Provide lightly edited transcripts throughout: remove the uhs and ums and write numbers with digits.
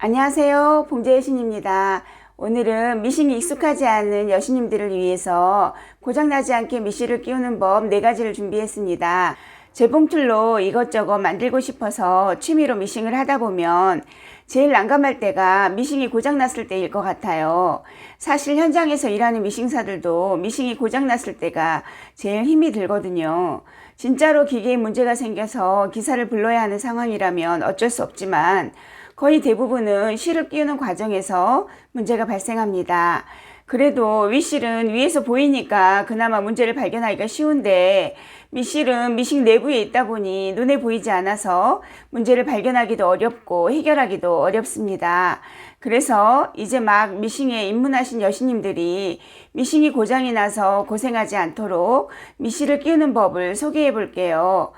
안녕하세요. 봉제 여신입니다. 오늘은 미싱이 익숙하지 않은 여신님들을 위해서 고장나지 않게 미싱을 끼우는 법 4가지를 준비했습니다. 재봉틀로 이것저것 만들고 싶어서 취미로 미싱을 하다 보면 제일 난감할 때가 미싱이 고장났을 때일 것 같아요. 사실 현장에서 일하는 미싱사들도 미싱이 고장났을 때가 제일 힘이 들거든요. 진짜로 기계에 문제가 생겨서 기사를 불러야 하는 상황이라면 어쩔 수 없지만 거의 대부분은 실을 끼우는 과정에서 문제가 발생합니다. 그래도 윗실은 위에서 보이니까 그나마 문제를 발견하기가 쉬운데 밑실은 미싱 내부에 있다 보니 눈에 보이지 않아서 문제를 발견하기도 어렵고 해결하기도 어렵습니다. 그래서 이제 막 미싱에 입문하신 여신님들이 미싱이 고장이 나서 고생하지 않도록 밑실을 끼우는 법을 소개해 볼게요.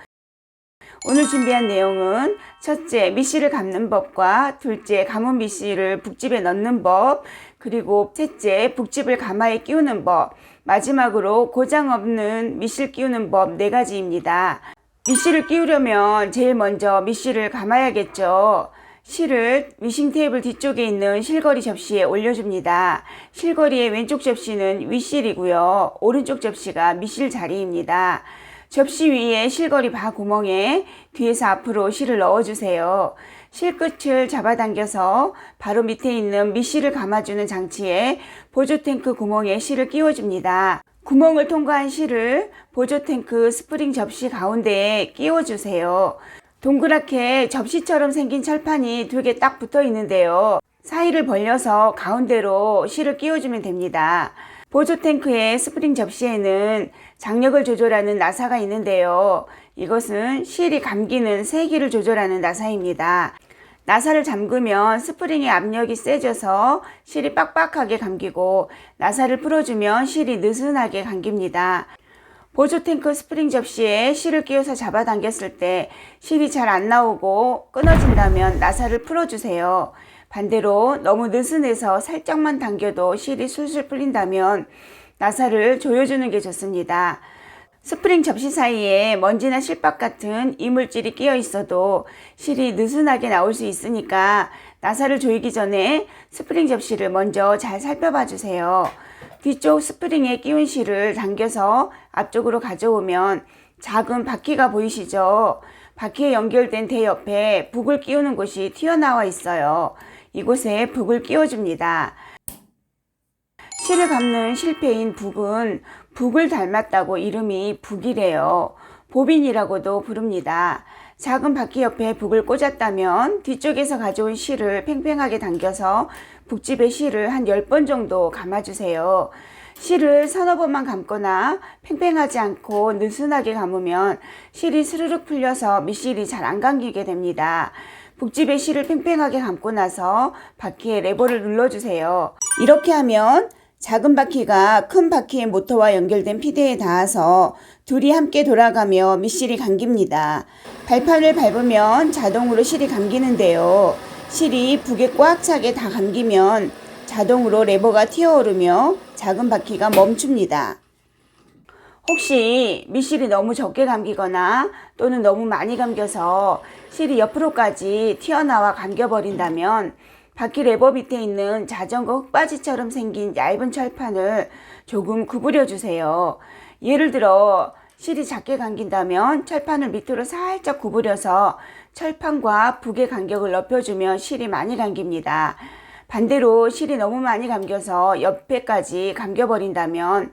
오늘 준비한 내용은 첫째, 밑실을 감는 법과 둘째, 감은 밑실을 북집에 넣는 법, 그리고 셋째, 북집을 가마에 끼우는 법, 마지막으로 고장 없는 밑실 끼우는 법 4가지입니다. 밑실을 끼우려면 제일 먼저 밑실을 감아야겠죠. 실을 미싱 테이블 뒤쪽에 있는 실거리 접시에 올려줍니다. 실거리의 왼쪽 접시는 윗실이고요. 오른쪽 접시가 밑실 자리입니다. 접시 위에 실거리 바 구멍에 뒤에서 앞으로 실을 넣어주세요. 실 끝을 잡아당겨서 바로 밑에 있는 밑실을 감아주는 장치에 보조탱크 구멍에 실을 끼워줍니다. 구멍을 통과한 실을 보조탱크 스프링 접시 가운데에 끼워주세요. 동그랗게 접시처럼 생긴 철판이 2개 딱 붙어 있는데요. 사이를 벌려서 가운데로 실을 끼워주면 됩니다. 보조탱크의 스프링 접시에는 장력을 조절하는 나사가 있는데요. 이것은 실이 감기는 세기를 조절하는 나사입니다. 나사를 잠그면 스프링의 압력이 세져서 실이 빡빡하게 감기고 나사를 풀어주면 실이 느슨하게 감깁니다. 보조탱크 스프링 접시에 실을 끼워서 잡아당겼을 때 실이 잘 안 나오고 끊어진다면 나사를 풀어주세요. 반대로 너무 느슨해서 살짝만 당겨도 실이 술술 풀린다면 나사를 조여주는 게 좋습니다. 스프링 접시 사이에 먼지나 실밥 같은 이물질이 끼어 있어도 실이 느슨하게 나올 수 있으니까 나사를 조이기 전에 스프링 접시를 먼저 잘 살펴봐 주세요. 뒤쪽 스프링에 끼운 실을 당겨서 앞쪽으로 가져오면 작은 바퀴가 보이시죠? 바퀴에 연결된 대 옆에 북을 끼우는 곳이 튀어나와 있어요. 이곳에 북을 끼워줍니다. 실을 감는 실패인 북은 북을 닮았다고 이름이 북이래요. 보빈이라고도 부릅니다. 작은 바퀴 옆에 북을 꽂았다면 뒤쪽에서 가져온 실을 팽팽하게 당겨서 북집에 실을 한 10번 정도 감아주세요. 실을 서너 번만 감거나 팽팽하지 않고 느슨하게 감으면 실이 스르륵 풀려서 밑실이 잘 안 감기게 됩니다. 북집에 실을 팽팽하게 감고 나서 바퀴에 레버를 눌러주세요. 이렇게 하면 작은 바퀴가 큰 바퀴의 모터와 연결된 피대에 닿아서 둘이 함께 돌아가며 밑실이 감깁니다. 발판을 밟으면 자동으로 실이 감기는데요. 실이 북에 꽉 차게 다 감기면 자동으로 레버가 튀어오르며 작은 바퀴가 멈춥니다. 혹시 밑실이 너무 적게 감기거나 또는 너무 많이 감겨서 실이 옆으로까지 튀어나와 감겨버린다면 바퀴 레버 밑에 있는 자전거 흙바지처럼 생긴 얇은 철판을 조금 구부려 주세요. 예를 들어 실이 작게 감긴다면 철판을 밑으로 살짝 구부려서 철판과 북의 간격을 넓혀주면 실이 많이 감깁니다. 반대로 실이 너무 많이 감겨서 옆에까지 감겨버린다면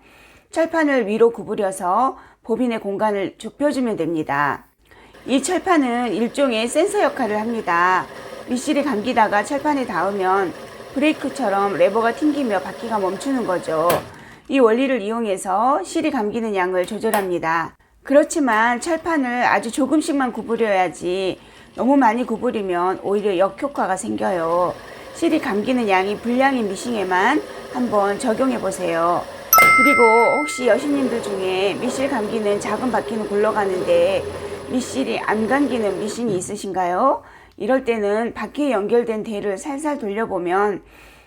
철판을 위로 구부려서 보빈의 공간을 좁혀주면 됩니다. 이 철판은 일종의 센서 역할을 합니다. 밑실이 감기다가 철판에 닿으면 브레이크처럼 레버가 튕기며 바퀴가 멈추는 거죠. 이 원리를 이용해서 실이 감기는 양을 조절합니다. 그렇지만 철판을 아주 조금씩만 구부려야지 너무 많이 구부리면 오히려 역효과가 생겨요. 실이 감기는 양이 불량인 미싱에만 한번 적용해 보세요. 그리고 혹시 여신님들 중에 밑실 감기는 작은 바퀴는 굴러가는데 밑실이 안 감기는 미싱이 있으신가요? 이럴 때는 바퀴에 연결된 대를 살살 돌려보면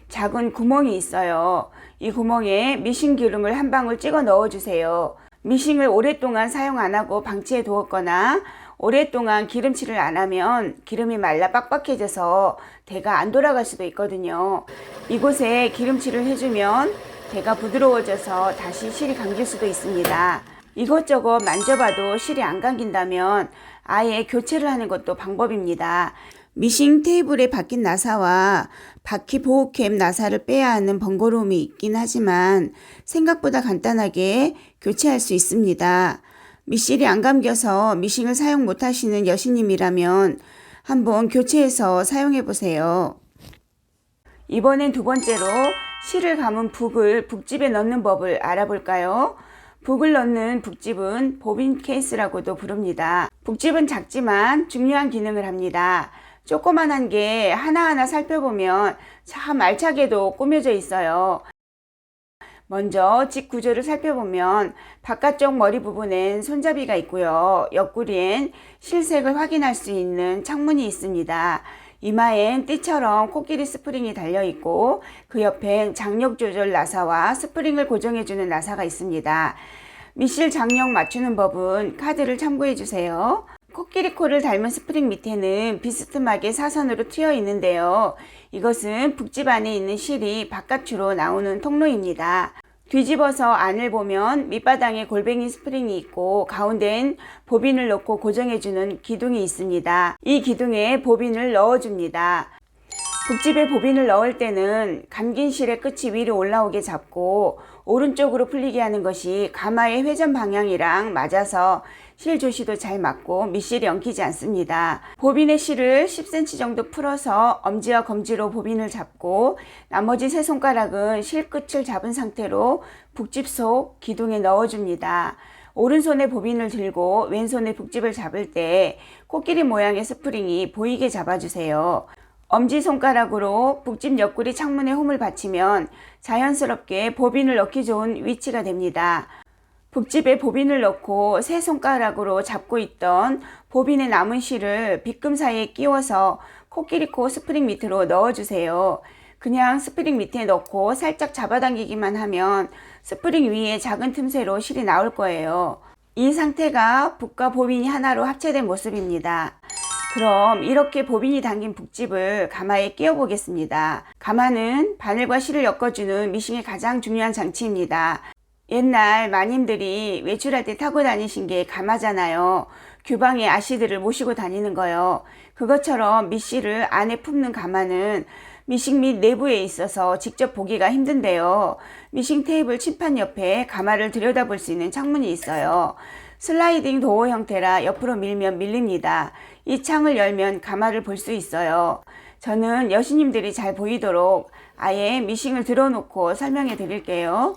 작은 구멍이 있어요. 이 구멍에 미싱 기름을 한 방울 찍어 넣어주세요. 미싱을 오랫동안 사용 안 하고 방치해 두었거나 오랫동안 기름칠을 안 하면 기름이 말라 빡빡해져서 대가 안 돌아갈 수도 있거든요. 이곳에 기름칠을 해주면 대가 부드러워져서 다시 실이 감길 수도 있습니다. 이것저것 만져봐도 실이 안 감긴다면 아예 교체를 하는 것도 방법입니다. 미싱 테이블에 박힌 나사와 바퀴 보호캡 나사를 빼야 하는 번거로움이 있긴 하지만 생각보다 간단하게 교체할 수 있습니다. 미실이 안 감겨서 미싱을 사용 못 하시는 여신님이라면 한번 교체해서 사용해 보세요. 이번엔 두 번째로 실을 감은 북을 북집에 넣는 법을 알아볼까요? 북을 넣는 북집은 보빈 케이스라고도 부릅니다. 북집은 작지만 중요한 기능을 합니다. 조그만한 게 하나하나 살펴보면 참 알차게도 꾸며져 있어요. 먼저 집 구조를 살펴보면 바깥쪽 머리 부분엔 손잡이가 있고요. 옆구리엔 실색을 확인할 수 있는 창문이 있습니다. 이마엔 띠처럼 코끼리 스프링이 달려있고 그 옆엔 장력 조절 나사와 스프링을 고정해주는 나사가 있습니다. 미실 장력 맞추는 법은 카드를 참고해주세요. 코끼리 코를 닮은 스프링 밑에는 비스듬하게 사선으로 트여 있는데요. 이것은 북집 안에 있는 실이 바깥으로 나오는 통로입니다. 뒤집어서 안을 보면 밑바닥에 골뱅이 스프링이 있고 가운데엔 보빈을 넣고 고정해주는 기둥이 있습니다. 이 기둥에 보빈을 넣어줍니다. 북집에 보빈을 넣을 때는 감긴 실의 끝이 위로 올라오게 잡고 오른쪽으로 풀리게 하는 것이 가마의 회전 방향이랑 맞아서 실 조시도 잘 맞고 밑실이 엉키지 않습니다. 보빈의 실을 10cm 정도 풀어서 엄지와 검지로 보빈을 잡고 나머지 세 손가락은 실 끝을 잡은 상태로 북집 속 기둥에 넣어줍니다. 오른손에 보빈을 들고 왼손에 북집을 잡을 때 코끼리 모양의 스프링이 보이게 잡아주세요. 엄지손가락으로 북집 옆구리 창문에 홈을 받치면 자연스럽게 보빈을 넣기 좋은 위치가 됩니다. 북집에 보빈을 넣고 세 손가락으로 잡고 있던 보빈의 남은 실을 빗금 사이에 끼워서 코끼리 코 스프링 밑으로 넣어주세요. 그냥 스프링 밑에 넣고 살짝 잡아당기기만 하면 스프링 위에 작은 틈새로 실이 나올 거예요. 이 상태가 북과 보빈이 하나로 합체된 모습입니다. 그럼 이렇게 보빈이 담긴 북집을 가마에 끼워 보겠습니다. 가마는 바늘과 실을 엮어주는 미싱의 가장 중요한 장치입니다. 옛날 마님들이 외출할 때 타고 다니신 게 가마잖아요. 규방에 아씨들을 모시고 다니는 거요. 그것처럼 밑실을 안에 품는 가마는 미싱 및 내부에 있어서 직접 보기가 힘든데요. 미싱 테이블 칠판 옆에 가마를 들여다볼 수 있는 창문이 있어요. 슬라이딩 도어 형태라 옆으로 밀면 밀립니다. 이 창을 열면 가마를 볼 수 있어요. 저는 여신님들이 잘 보이도록 아예 미싱을 들어놓고 설명해 드릴게요.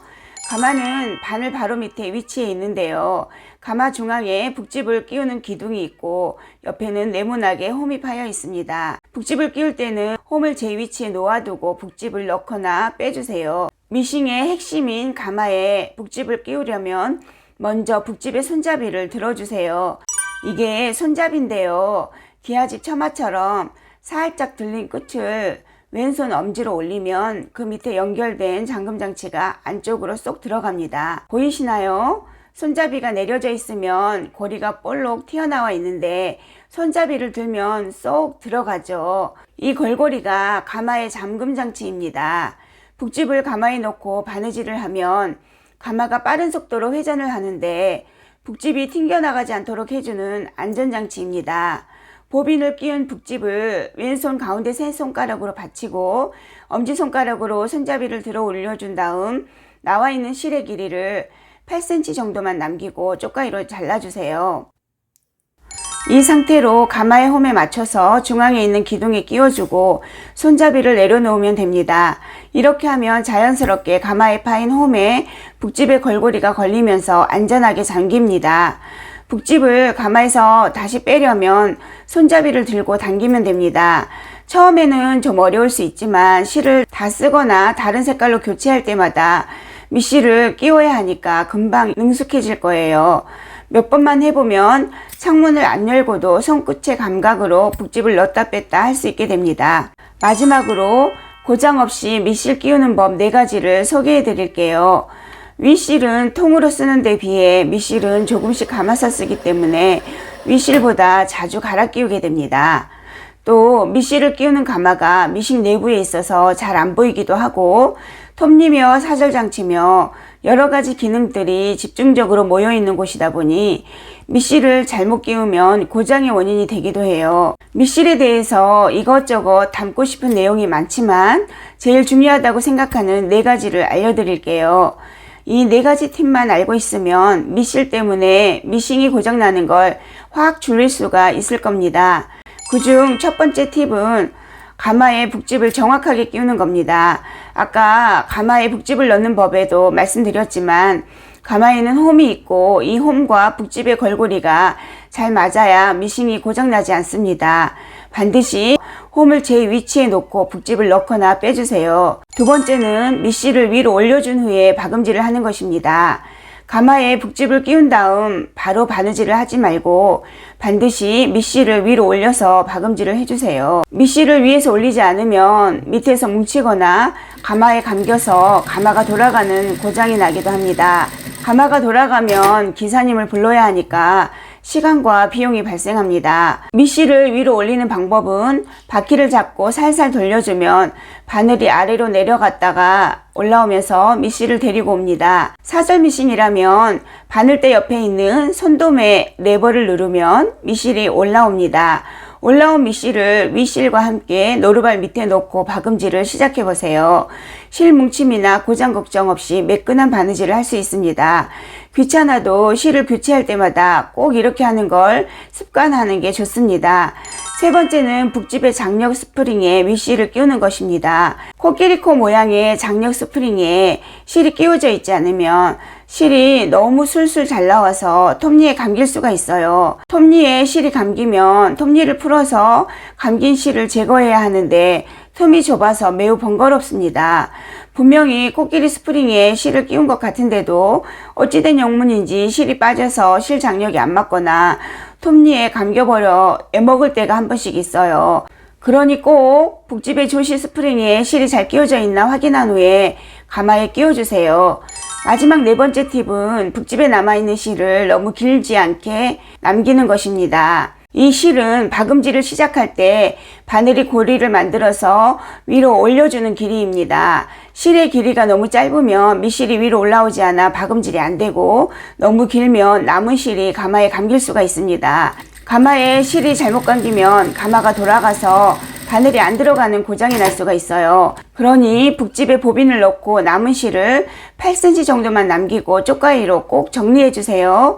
가마는 바늘 바로 밑에 위치해 있는데요. 가마 중앙에 북집을 끼우는 기둥이 있고 옆에는 네모나게 홈이 파여 있습니다. 북집을 끼울 때는 홈을 제 위치에 놓아두고 북집을 넣거나 빼주세요. 미싱의 핵심인 가마에 북집을 끼우려면 먼저 북집의 손잡이를 들어주세요. 이게 손잡이인데요. 기아집 처마처럼 살짝 들린 끝을 왼손 엄지로 올리면 그 밑에 연결된 잠금장치가 안쪽으로 쏙 들어갑니다. 보이시나요? 손잡이가 내려져 있으면 고리가 볼록 튀어나와 있는데 손잡이를 들면 쏙 들어가죠. 이 걸고리가 가마의 잠금장치입니다. 북집을 가마에 넣고 바느질을 하면 가마가 빠른 속도로 회전을 하는데 북집이 튕겨나가지 않도록 해주는 안전장치입니다. 보빈을 끼운 북집을 왼손 가운데 세 손가락으로 받치고 엄지손가락으로 손잡이를 들어 올려준 다음 나와 있는 실의 길이를 8cm 정도만 남기고 쪽가위로 잘라주세요. 이 상태로 가마의 홈에 맞춰서 중앙에 있는 기둥에 끼워주고 손잡이를 내려놓으면 됩니다. 이렇게 하면 자연스럽게 가마에 파인 홈에 북집의 걸고리가 걸리면서 안전하게 잠깁니다. 북집을 가마에서 다시 빼려면 손잡이를 들고 당기면 됩니다. 처음에는 좀 어려울 수 있지만 실을 다 쓰거나 다른 색깔로 교체할 때마다 밑실을 끼워야 하니까 금방 능숙해질 거예요. 몇 번만 해보면 창문을 안 열고도 손끝의 감각으로 북집을 넣었다 뺐다 할 수 있게 됩니다. 마지막으로 고장 없이 밑실 끼우는 법 4가지를 소개해 드릴게요. 윗실은 통으로 쓰는 데 비해 밑실은 조금씩 감아서 쓰기 때문에 윗실보다 자주 갈아 끼우게 됩니다. 또 밑실을 끼우는 가마가 미싱 내부에 있어서 잘 안 보이기도 하고 톱니며 사절장치며 여러가지 기능들이 집중적으로 모여 있는 곳이다 보니 밑실을 잘못 끼우면 고장의 원인이 되기도 해요. 밑실에 대해서 이것저것 담고 싶은 내용이 많지만 제일 중요하다고 생각하는 4가지를 알려드릴게요. 이 4가지 팁만 알고 있으면 밑실 때문에 미싱이 고장나는 걸 확 줄일 수가 있을 겁니다. 그중 첫 번째 팁은 가마에 북집을 정확하게 끼우는 겁니다. 아까 가마에 북집을 넣는 법에도 말씀드렸지만 가마에는 홈이 있고 이 홈과 북집의 걸고리가 잘 맞아야 미싱이 고장나지 않습니다. 반드시 홈을 제 위치에 놓고 북집을 넣거나 빼주세요. 두 번째는 밑실을 위로 올려준 후에 박음질을 하는 것입니다. 가마에 북집을 끼운 다음 바로 바느질을 하지 말고 반드시 밑실을 위로 올려서 박음질을 해주세요. 밑실을 위에서 올리지 않으면 밑에서 뭉치거나 가마에 감겨서 가마가 돌아가는 고장이 나기도 합니다. 가마가 돌아가면 기사님을 불러야 하니까 시간과 비용이 발생합니다. 밑실을 위로 올리는 방법은 바퀴를 잡고 살살 돌려주면 바늘이 아래로 내려갔다가 올라오면서 밑실을 데리고 옵니다. 사절 미싱이라면 바늘대 옆에 있는 손돔의 레버를 누르면 밑실이 올라옵니다. 올라온 밑실을 윗실과 함께 노루발 밑에 놓고 박음질을 시작해 보세요. 실 뭉침이나 고장 걱정 없이 매끈한 바느질을 할 수 있습니다. 귀찮아도 실을 교체할 때마다 꼭 이렇게 하는 걸 습관하는 게 좋습니다. 세 번째는 북집의 장력 스프링에 윗실을 끼우는 것입니다. 코끼리코 모양의 장력 스프링에 실이 끼워져 있지 않으면 실이 너무 술술 잘 나와서 톱니에 감길 수가 있어요. 톱니에 실이 감기면 톱니를 풀어서 감긴 실을 제거해야 하는데 틈이 좁아서 매우 번거롭습니다. 분명히 코끼리 스프링에 실을 끼운 것 같은데도 어찌된 영문인지 실이 빠져서 실 장력이 안 맞거나 톱니에 감겨버려 애먹을 때가 한 번씩 있어요. 그러니 꼭 북집의 조시 스프링에 실이 잘 끼워져 있나 확인한 후에 가마에 끼워주세요. 마지막 4번째 팁은 북집에 남아있는 실을 너무 길지 않게 남기는 것입니다. 이 실은 박음질을 시작할 때 바늘이 고리를 만들어서 위로 올려주는 길이입니다. 실의 길이가 너무 짧으면 밑실이 위로 올라오지 않아 박음질이 안 되고 너무 길면 남은 실이 가마에 감길 수가 있습니다. 가마에 실이 잘못 감기면 가마가 돌아가서 바늘이 안 들어가는 고장이 날 수가 있어요. 그러니 북집에 보빈을 넣고 남은 실을 8cm 정도만 남기고 쪽가위로 꼭 정리해 주세요.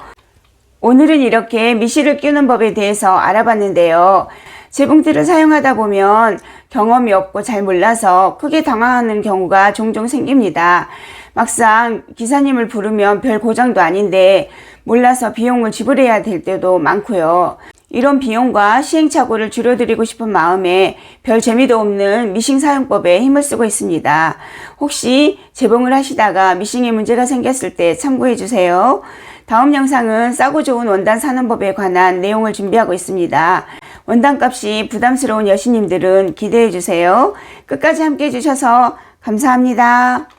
오늘은 이렇게 밑실을 끼우는 법에 대해서 알아봤는데요. 재봉틀을 사용하다 보면 경험이 없고 잘 몰라서 크게 당황하는 경우가 종종 생깁니다. 막상 기사님을 부르면 별 고장도 아닌데 몰라서 비용을 지불해야 될 때도 많고요. 이런 비용과 시행착오를 줄여드리고 싶은 마음에 별 재미도 없는 미싱 사용법에 힘을 쓰고 있습니다. 혹시 재봉을 하시다가 미싱에 문제가 생겼을 때 참고해 주세요. 다음 영상은 싸고 좋은 원단 사는 법에 관한 내용을 준비하고 있습니다. 원단값이 부담스러운 여신님들은 기대해 주세요. 끝까지 함께 해주셔서 감사합니다.